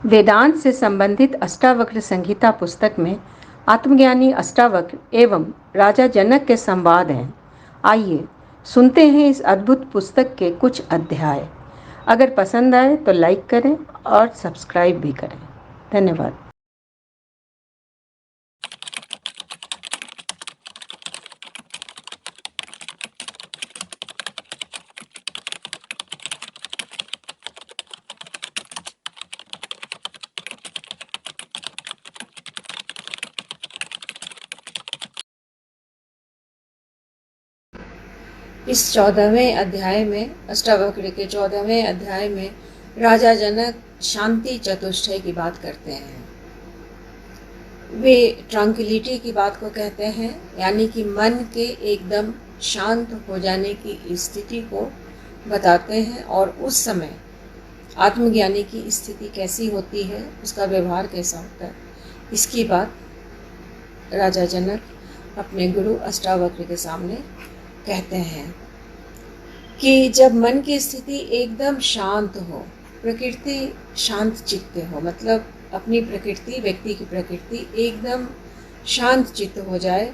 वेदांत से संबंधित अष्टावक्र संहिता पुस्तक में आत्मज्ञानी अष्टावक्र एवं राजा जनक के संवाद हैं। आइए सुनते हैं इस अद्भुत पुस्तक के कुछ अध्याय। अगर पसंद आए तो लाइक करें और सब्सक्राइब भी करें। धन्यवाद। इस 14वें अध्याय में, अष्टावक्र के 14वें अध्याय में राजा जनक शांति चतुष्टय की बात करते हैं। वे ट्रंक्विलिटी की बात को कहते हैं, यानी कि मन के एकदम शांत हो जाने की स्थिति को बताते हैं, और उस समय आत्मज्ञानी की स्थिति कैसी होती है, उसका व्यवहार कैसा होता है, इसकी बात राजा जनक अपने गुरु अष्टावक्र के सामने कहते हैं कि जब मन की स्थिति एकदम शांत हो, प्रकृति शांत चित्त हो, मतलब अपनी प्रकृति, व्यक्ति की प्रकृति एकदम शांत चित्त हो जाए,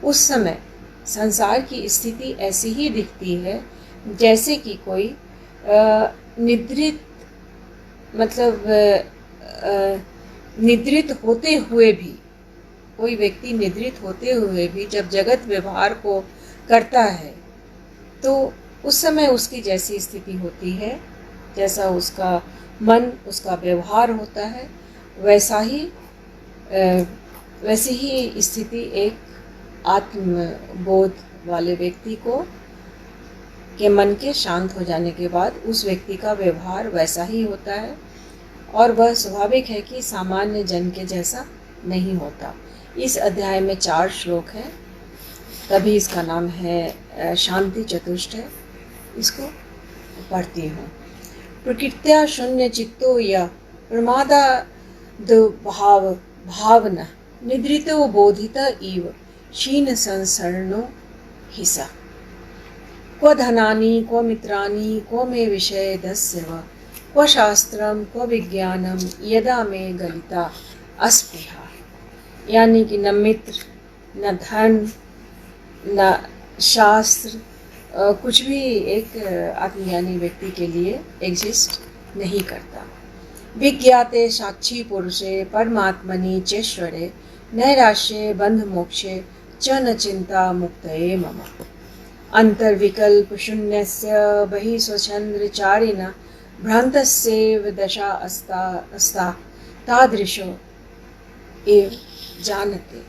उस समय संसार की स्थिति ऐसी ही दिखती है जैसे कि कोई निद्रित, मतलब निद्रित होते हुए भी, कोई व्यक्ति निद्रित होते हुए भी जब जगत व्यवहार को करता है तो उस समय उसकी जैसी स्थिति होती है, जैसा उसका मन, उसका व्यवहार होता है, वैसी ही स्थिति एक आत्मबोध वाले व्यक्ति को के मन के शांत हो जाने के बाद उस व्यक्ति का व्यवहार वैसा ही होता है, और वह स्वाभाविक है कि सामान्य जन के जैसा नहीं होता। इस अध्याय में 4 श्लोक हैं, तभी इसका नाम है शांति चतुष्टय। इसको पढ़ती हूँ। प्रकृत्या शून्य चित्तो या प्रमादाद भावना निद्रितो बोधित इव क्षीण संसरणो हिसा। क्व धनानि क्व मित्राणि क्व मे विषयदस्य वा क्व शास्त्रम क्व विज्ञानम यदा मे गलिता अस्पृहा। यानी कि न मित्र, न धन, न शास्त्र, कुछ भी एक आत्मज्ञानी व्यक्ति के लिए एग्जिस्ट नहीं करता। विज्ञाते साक्षी पुरुषे परमात्मनि चेश्वरे नैराश्ये बंध मोक्षे च न चिंता मुक्तये मम। अंतर्विकल्प शून्यस्य बहि स्वच्छंद्रचारिण भ्रांतस्येव दशा अस्ता तादृशो एव जानते।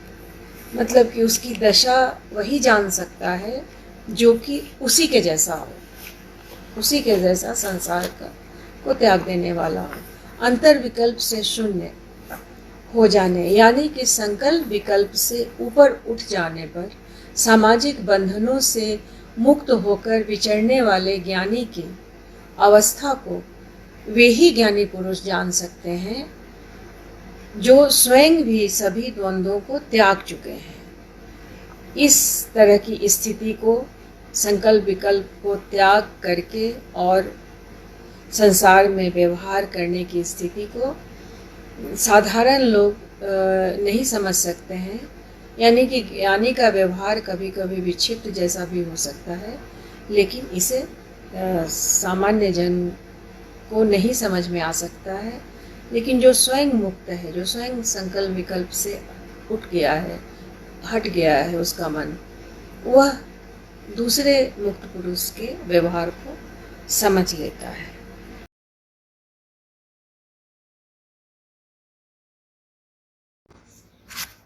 मतलब कि उसकी दशा वही जान सकता है जो कि उसी के जैसा हो, उसी के जैसा संसार को त्याग देने वाला हो। अंतर विकल्प से शून्य हो जाने, यानी कि संकल्प विकल्प से ऊपर उठ जाने पर सामाजिक बंधनों से मुक्त होकर विचरने वाले ज्ञानी की अवस्था को वे ही ज्ञानी पुरुष जान सकते हैं जो स्वयं भी सभी द्वंद्वों को त्याग चुके हैं। इस तरह की स्थिति को, संकल्प विकल्प को त्याग करके और संसार में व्यवहार करने की स्थिति को साधारण लोग नहीं समझ सकते हैं। यानी कि ज्ञानी का व्यवहार कभी कभी विक्षिप्त जैसा भी हो सकता है, लेकिन इसे सामान्य जन को नहीं समझ में आ सकता है। लेकिन जो स्वयं मुक्त है, जो स्वयं संकल्प विकल्प से उठ गया है, हट गया है उसका मन, वह दूसरे मुक्त पुरुष के व्यवहार को समझ लेता है।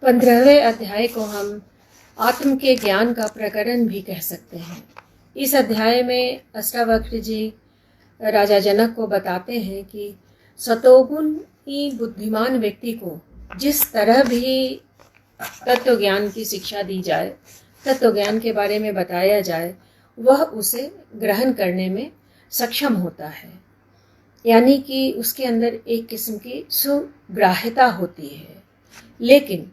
पंद्रहवें अध्याय को हम आत्म के ज्ञान का प्रकरण भी कह सकते हैं। इस अध्याय में अष्टावक्र जी राजा जनक को बताते हैं कि सतोगुणी बुद्धिमान व्यक्ति को जिस तरह भी तत्व ज्ञान की शिक्षा दी जाए, तत्व ज्ञान के बारे में बताया जाए, वह उसे ग्रहण करने में सक्षम होता है। यानी कि उसके अंदर एक किस्म की सुग्राह्यता होती है। लेकिन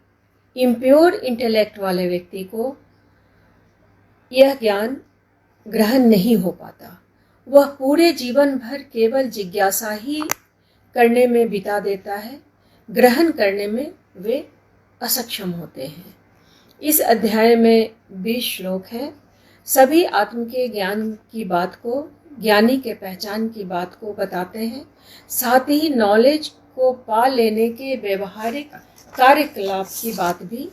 इम्प्योर इंटेलेक्ट वाले व्यक्ति को यह ज्ञान ग्रहण नहीं हो पाता। वह पूरे जीवन भर केवल जिज्ञासा ही करने में बिता देता है, ग्रहण करने में वे असक्षम होते हैं। इस अध्याय में 20 श्लोक हैं। सभी आत्म के ज्ञान की बात को, ज्ञानी के पहचान की बात को बताते हैं, साथ ही नॉलेज को पा लेने के व्यवहारिक कार्यकलाप की बात भी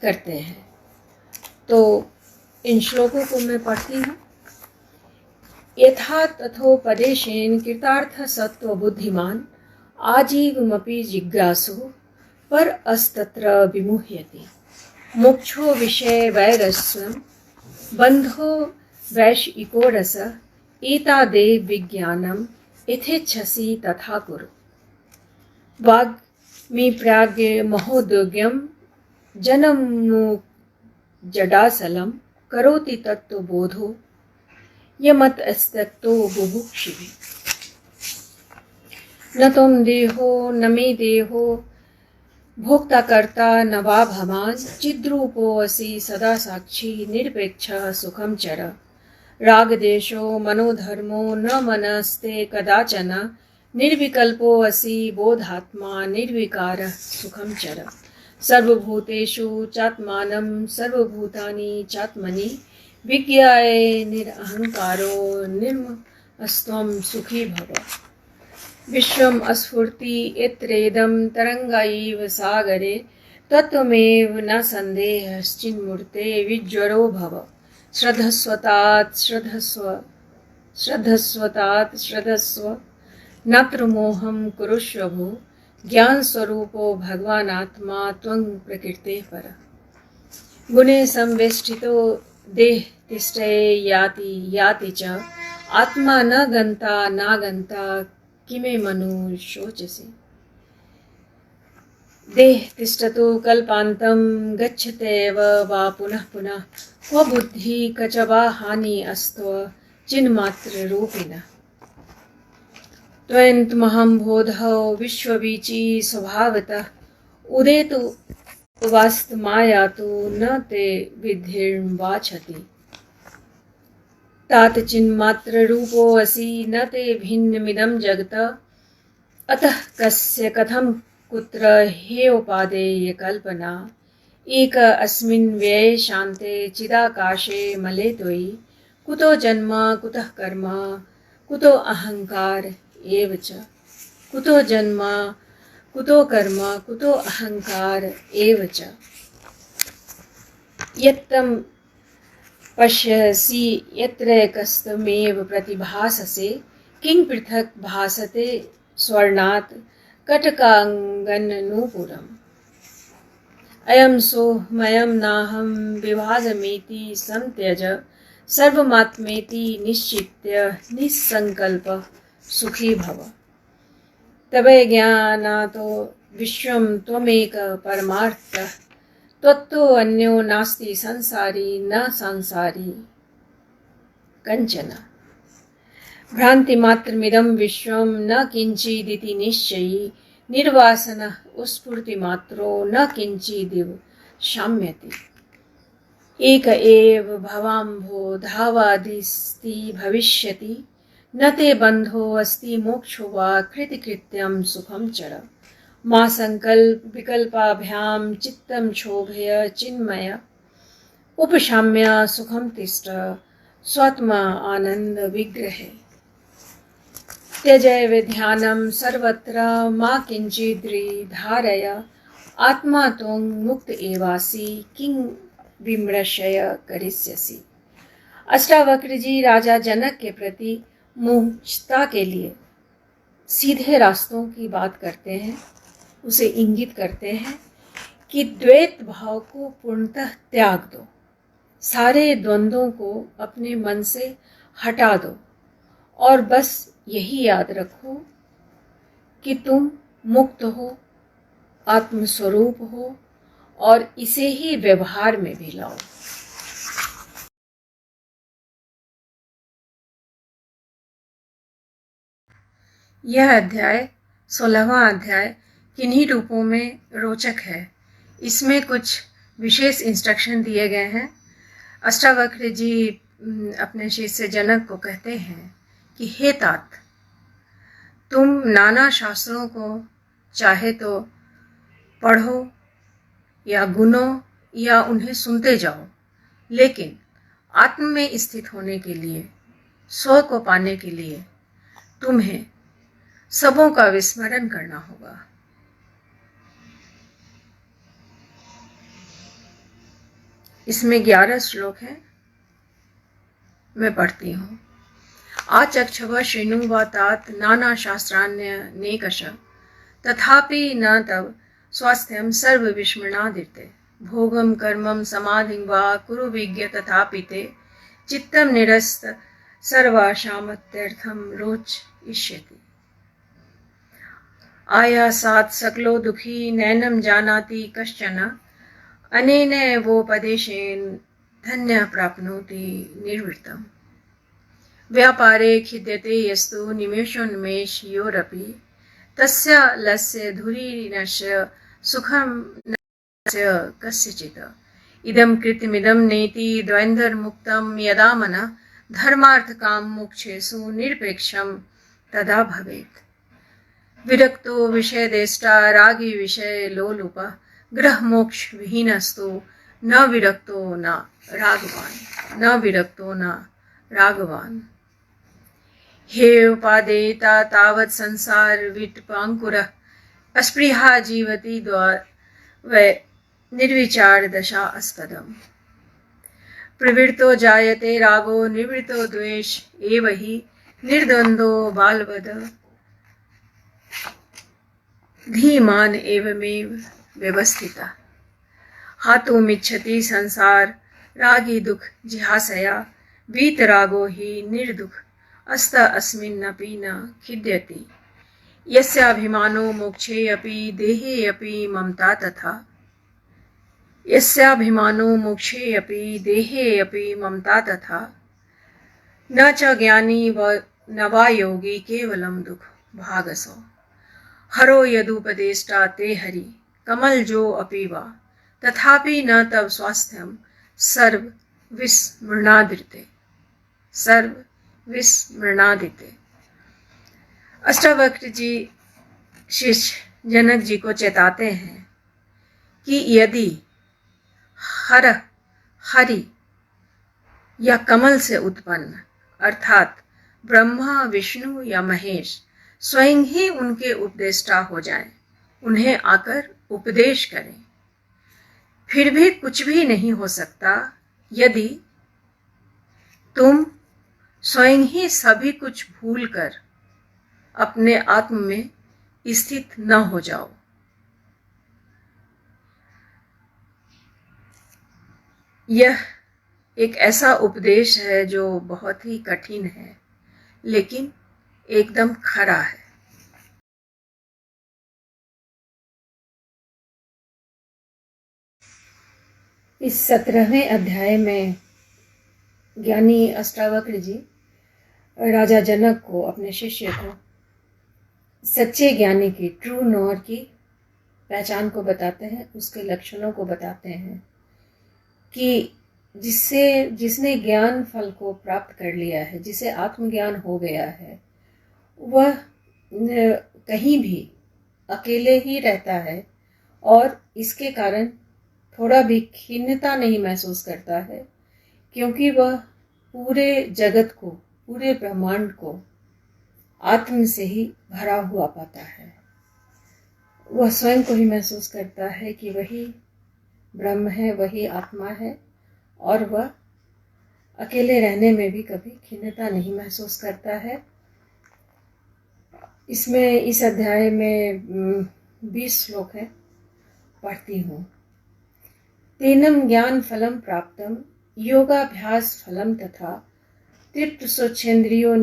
करते हैं। तो इन श्लोकों को मैं पढ़ती हूँ। यथा तथोपदेशेन कृतार्थ सत्व बुद्धिमान आजीवमपि जिज्ञासु पर अस्तत्र विमुह्यति मोक्षो विषय वैरस्वं बंधो वैश्विको रस एतादे विज्ञानम यथेच्छसि तथा कुरु वाग्मी प्राज्ञ महोदोग्यम जनमु जडासलम करोति तत्त्वबोधो यमत अस्तक्तो बुभुक्षिभि न तुम देहो न मे देहो भोक्ता कर्ता न वा भवान चिद्रूपो असि सदा साक्षी निरपेक्ष सुखम चर राग देशो मनोधर्मो न मनस्ते कदाचन निर्विकल्पो असि बोधात्मा निर्विकार सुखम चर सर्वभूतेषु चात्मानं सर्वभूतानि चात्मनि विज्ञाय निरहंकारो निर्ममस्त्वं सुखी भव विश्वम अस्फूर्ति इत्रेदं तरंगैव सागरे तत्त्वमेव न संदेहश्चिन्मूर्ते विज्वरो भव श्रद्धस्वतात् श्रद्धस्व नत्र मोहं कुरुष्व भो ज्ञान स्वरूपो भगवानात्मा त्वं प्रकृते पर गुणे संवेष्टितो देह तिष्ठे याति च आत्मा न गंता किमे मनु शोचसि देह तिष्ठतो कल्पान्तं गच्छतेव वा पुनः पुनः क्व बुद्धि कच वा हानि अस्त्व चिन्मात्र रूपिणः त्वयन्तमहं बोधौ विश्ववीची स्वभावतः उदेतु वास्तमायातु न ते विधिर्वाचति तात चिन्मात्र रूपो असि न ते भिन्नमिदं जगत अतः कस्य कथं कुत्र हेयोपादेय कल्पना एक अस्मिन् व्यये शान्ते चिदाकाशे मले त्वयि कुतो जन्म कुतः कर्म कुतो अहंकार एव च कुतो जन्म कुतो कर्म कुतो अहंकार एव च यत्तं पश्यसि यत्रैकस्तमेव प्रतिभाससे किं पृथक् भासते स्वर्णात् कटकाङ्गननूपुरम् अयं सोऽहमयं नाहं विभाजमेति संत्यज सर्वमात्मेति निश्चित्य निस्संकल्प सुखी भव तवे ज्ञानातो विश्वं त्वमेक परमार्थः त्वत्तो अन्यो नास्ति संसारी न संसारी कंचन भ्रान्तिमात्रमिदं विश्वं न किंचिदिति निश्चयी निर्वासनः स्फूर्तिमात्रो न किंचिदिव शाम्यति एक एव भवाम्भो धावादिस्ति भविष्यति न ते बंधो अस्ति मोक्षो वा कृतिकृत्यं सुखं चर मा संकल्प विकल्पाभ्यां चित्तं क्षोभय चिन्मय उपशाम्य सुखं तिष्ठ स्वात्मा आनंद विग्रहे त्यजैव ध्यानं सर्वत्र मा किंचिद्रि धारय आत्मा त्वं मुक्त एवासि किं विमृशय करिष्यसि। अष्टावक्र जी राजा जनक के प्रति मोक्षता के लिए सीधे रास्तों की बात करते हैं, उसे इंगित करते हैं कि द्वैत भाव को पूर्णतः त्याग दो, सारे द्वंद्वों को अपने मन से हटा दो और बस यही याद रखो कि तुम मुक्त हो, आत्मस्वरूप हो और इसे ही व्यवहार में भी लाओ। यह अध्याय 16वां अध्याय किन्हीं रूपों में रोचक है। इसमें कुछ विशेष इंस्ट्रक्शन दिए गए हैं। अष्टावक्र जी अपने शिष्य जनक को कहते हैं कि हे तात, तुम नाना शास्त्रों को चाहे तो पढ़ो या गुनो या उन्हें सुनते जाओ, लेकिन आत्म में स्थित होने के लिए, स्व को पाने के लिए तुम्हें सबों का विस्मरण करना होगा। इसमें 11 श्लोक हैं, मैं पढ़ती हूँ। आचक्षव श्रेणु व तात नाना शास्त्रान्य नेकश तथापि न तव स्वास्थ्यम सर्व विस्मृणादिते भोगम कर्मम समाधिं वा कुरु विज्ञ तथापि ते चित्तम निरस्त सर्वाशामत्यर्थम रोच इष्यति। आयासात् सकलो दुखी नैनम जानाति कश्चन अनेनैवोपदेशेन धन्य प्राप्नोति निर्वृत्तम्। व्यापारे खिद्यते यस्तु निमेषोन्मेषयोरपि तस्य लस्य धुरीनस्य सुखं नस्य कस्यचित्। इदं कृत्यमिदं नेति द्वन्द्वमुक्तं यदा मनः धर्मार्थकाम मोक्षेषु निरपेक्षं तदा भवेत्। विरक्तो विषयदेष्टा रागी विषय लोलुपः ग्रह मोक्ष विहीनस्तु न विरक्तो न रागवान। हे उपादेयता तावत् संसार विटपांकुरः अस्पृहा जीवति वै निर्विचार दशा अस्पदम्। प्रवृत्तो जायते रागो निवृत्तो द्वेष एव हि निर्द्वन्द्वो बालवद धीमान एवमेव व्यवस्थिता। हातुमिच्छति संसार रागी दुख जिहासया वीतरागो हि निर्दुख अस्त अस्मिन्नपि न खिद्यति। यस्याभिमानो मोक्षे अपि देहे अपि ममता तथा। यस्याभिमानो मोक्षे अपि देहे अपि ममता तथा न च ज्ञानी व न वा योगी केवलं दुख भागसो। हरो यदुपदेष्टा ते हरि कमल जो अपि वा तथापि न तव स्वास्थ्यम सर्व विस्मृणादिते। अष्टावक्र जी शिष्य जनक जी को चेताते हैं कि यदि हरि या कमल से उत्पन्न अर्थात ब्रह्मा विष्णु या महेश स्वयं ही उनके उपदेष्टा हो जाएं, उन्हें आकर उपदेश करें, फिर भी कुछ भी नहीं हो सकता यदि तुम स्वयं ही सभी कुछ भूलकर अपने आत्म में स्थित न हो जाओ। यह एक ऐसा उपदेश है जो बहुत ही कठिन है, लेकिन एकदम खरा है। इस 17वें अध्याय में ज्ञानी अष्टावक्र जी राजा जनक को, अपने शिष्य को, सच्चे ज्ञानी की, ट्रू नोअर की पहचान को बताते हैं, उसके लक्षणों को बताते हैं कि जिसने ज्ञान फल को प्राप्त कर लिया है, जिसे आत्मज्ञान हो गया है, वह कहीं भी अकेले ही रहता है और इसके कारण थोड़ा भी खिन्नता नहीं महसूस करता है, क्योंकि वह पूरे जगत को, पूरे ब्रह्मांड को आत्म से ही भरा हुआ पाता है। वह स्वयं को ही महसूस करता है कि वही ब्रह्म है, वही आत्मा है, और वह अकेले रहने में भी कभी खिन्नता नहीं महसूस करता है। इसमें, इस अध्याय में 20 श्लोक है, पढ़ती हूँ। तेनम ज्ञान फलम प्राप्तम योगाभ्यास फलम तथा तृप्त स्वच्छेन्द्रियो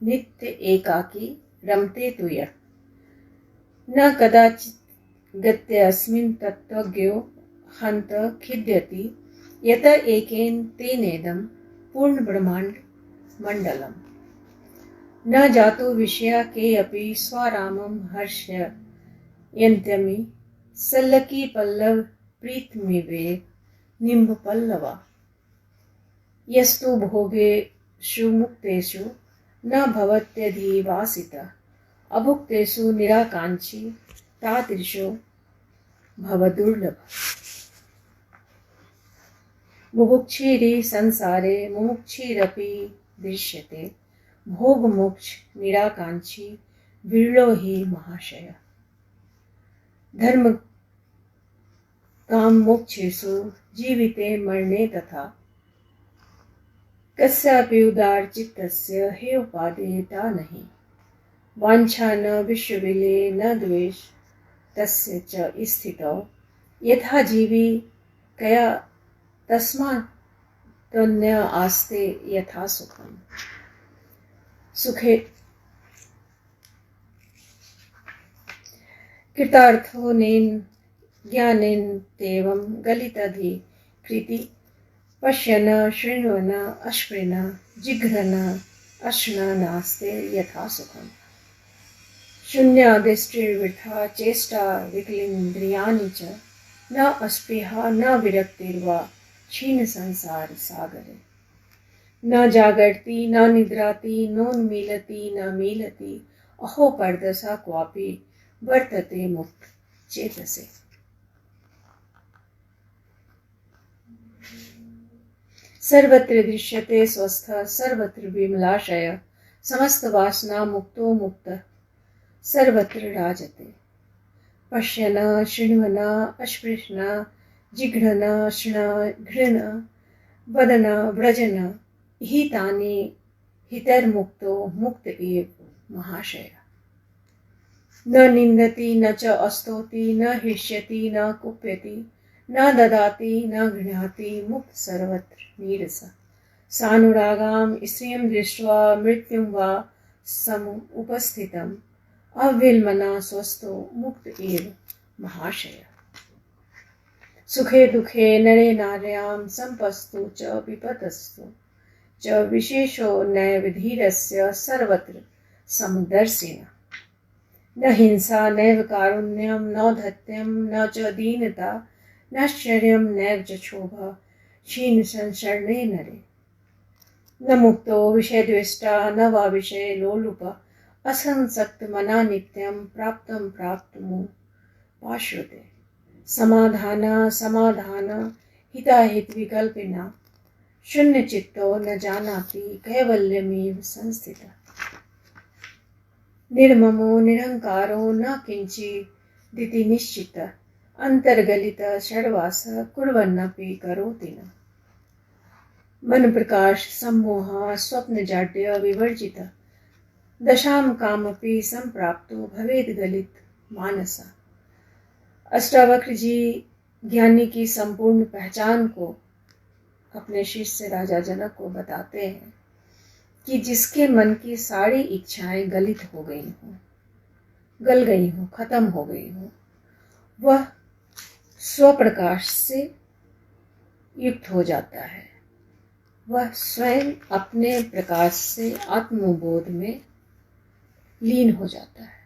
नित्य एकाकी रमते तु यः न कदाचित् गत्य अस्मिन् तत्त्वज्ञो हन्त खिद्यति यत एकेन तेनेदं पूर्ण ब्रह्मांड मंडलम न जातो विषया के अपि स्वारामं हर्षयन्त्यमि सल्लकी पल्लव प्रीतमिवे निम्ब पल्लवा। यस्तु भोगेषु मुक्तेषु न भवत्यधिवासितः अभुक्तेषु निराकांक्षी तादृशो भवदुर्लभ। बुभुक्षिरि संसारे मुमुक्षिरपि दृश्यते भोगमोक्ष निराकांक्षी विरलो हि महाशय। धर्म काम मोक्षेषु जीविते मरणे तथा कस्यापि उदार चित्तस्य हे उपादेयता नहीं। वांछा न विश्वविले न द्वेष तस्य च स्थितौ यथा जीवी कया तस्मात् तन्य आस्ते यथा सुखम। सुखे कृतार्थो नेन ज्ञानेन तेवं गलितधिकृति पश्यन शृण्वन् अश्पृन जिघ्रन अश्न नास्ते यथा सुखम। शून्यादिष्टिर्वृथा चेष्टा विकलेन्द्रियाणि च न अस्पृहा न विरक्तिर्वा क्षीण संसार सागरे। न जागर्ति न निद्राति नोन्मीलति न मीलति अहो परदशा क्वापि वर्तते मुक्त चेतसे। सर्वत्र दृश्यते स्वस्थ सर्वत्र विमलाशय समस्त वासना मुक्तो मुक्तः सर्वत्र राजते। पश्यन् शृण्वन् अस्पृशन् जिघ्रन् अश्नन् घृणन् वदन् व्रजन् हितानि हितैर्मुक्तो मुक्त एव महाशय। न निन्दति न च अस्तौति न हृष्यति न कुप्यति न ददाति न गृह्णाति मुक्त सर्वत्र नीरसः। सानुरागां स्त्रियं दृष्ट्वा मृत्युं वा समुपस्थितम् अविल्मना स्वस्थो मुक्त एव महाशय। सुखे दुखे नरे नार्यां संपस्तु च विपदस्तु च विशेषो नैव धीरस्य सर्वत्र समदर्शिनः। न हिंसा नैव कारुण्यं न धत्यं न च दीनता न शौर्यं नैव च क्षोभः क्षीण संसरणे नरे। न मुक्तो विषयद्वेष्टा न वा विषय लोलुपः असंसक्त मना नित्यं प्राप्तं प्राप्तमु पाश्रुते। समाधान समाधान हिताहित विकल्पिना शून्य चित्तो न जानाति कैवल्यमेव संस्थितः। निर्ममो निरहंकारो न किंचिदिति निश्चितः अंतर्गलित षड्वास कुर्वन्नपि करोति न। मन प्रकाश सम्मोह स्वप्न जाड्य विवर्जितः दशाम कामपि संप्राप्तो भवेद गलित मानसा। अष्टावक्र जी ज्ञानी की संपूर्ण पहचान को अपने शिष्य राजा जनक को बताते हैं कि जिसके मन की सारी इच्छाएं गलित हो गई हों, गल गई हों, खत्म हो गई हों, वह स्वप्रकाश से युक्त हो जाता है। वह स्वयं अपने प्रकाश से आत्मबोध में लीन हो जाता है।